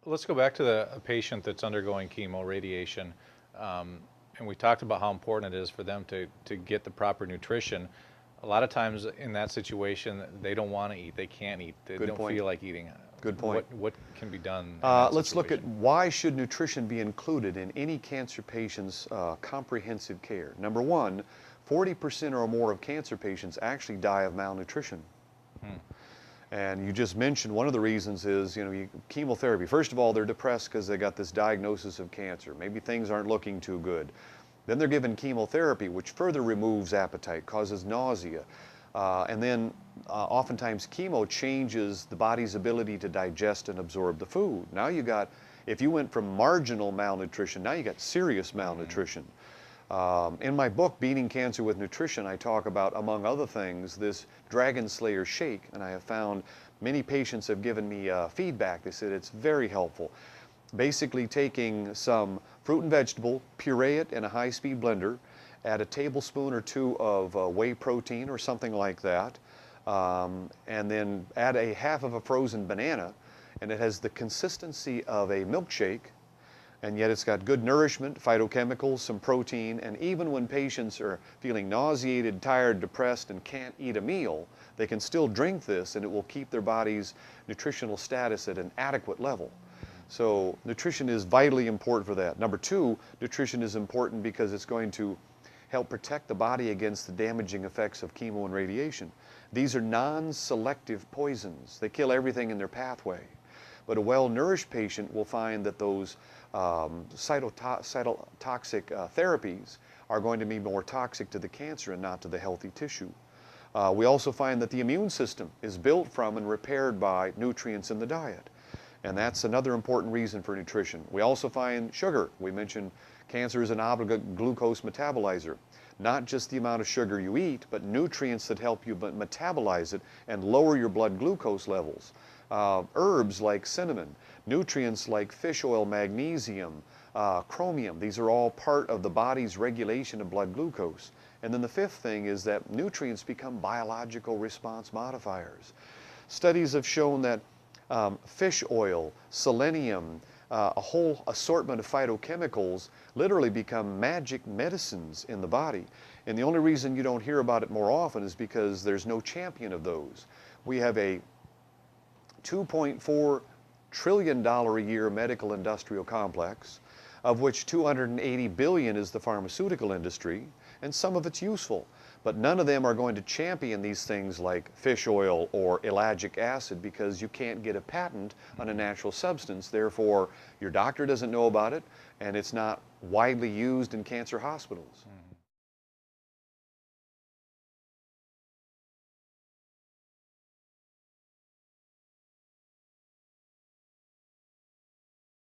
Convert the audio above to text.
Let's go back to a patient that's undergoing chemo radiation. And we talked about how important it is for them to get the proper nutrition. A lot of times in that situation, they don't want to eat. They can't eat. They Good don't point. feel like eating. Good point. What can be done in that Let's look at situation? why should nutrition be included in any cancer patient's comprehensive care. Number one, 40% or more of cancer patients actually die of malnutrition. And you just mentioned one of the reasons is, chemotherapy. First of all, they're depressed because they got this diagnosis of cancer. Maybe things aren't looking too good. Then they're given chemotherapy, which further removes appetite, causes nausea. And then oftentimes chemo changes the body's ability to digest and absorb the food. Now you got, if you went from marginal malnutrition, now you got serious malnutrition. In my book, Beating Cancer with Nutrition, I talk about, among other things, this Dragon Slayer shake, and I have found many patients have given me feedback. They said it's very helpful. Basically taking some fruit and vegetable, puree it in a high-speed blender, add a tablespoon or two of whey protein or something like that, and then add a half of a frozen banana, and it has the consistency of a milkshake, and yet it's got good nourishment, phytochemicals, some protein, and even when patients are feeling nauseated, tired, depressed, and can't eat a meal, they can still drink this and it will keep their body's nutritional status at an adequate level. So nutrition is vitally important for that. Number two, nutrition is important because it's going to help protect the body against the damaging effects of chemo and radiation. These are non-selective poisons. They kill everything in their pathway. But a well-nourished patient will find that those cytotoxic therapies are going to be more toxic to the cancer and not to the healthy tissue. We also find that the immune system is built from and repaired by nutrients in the diet. And that's another important reason for nutrition. We also find sugar. We mentioned cancer is an obligate glucose metabolizer. Not just the amount of sugar you eat, but nutrients that help you metabolize it and lower your blood glucose levels. Herbs like cinnamon, nutrients like fish oil, magnesium, chromium. These are all part of the body's regulation of blood glucose. And then the fifth thing is that nutrients become biological response modifiers. Studies have shown that fish oil, selenium, a whole assortment of phytochemicals literally become magic medicines in the body. And the only reason you don't hear about it more often is because there's no champion of those. We have a $2.4 trillion a year medical industrial complex, of which $280 billion is the pharmaceutical industry, and some of it's useful. But none of them are going to champion these things like fish oil or ellagic acid because you can't get a patent on a natural substance. Therefore, your doctor doesn't know about it, and it's not widely used in cancer hospitals.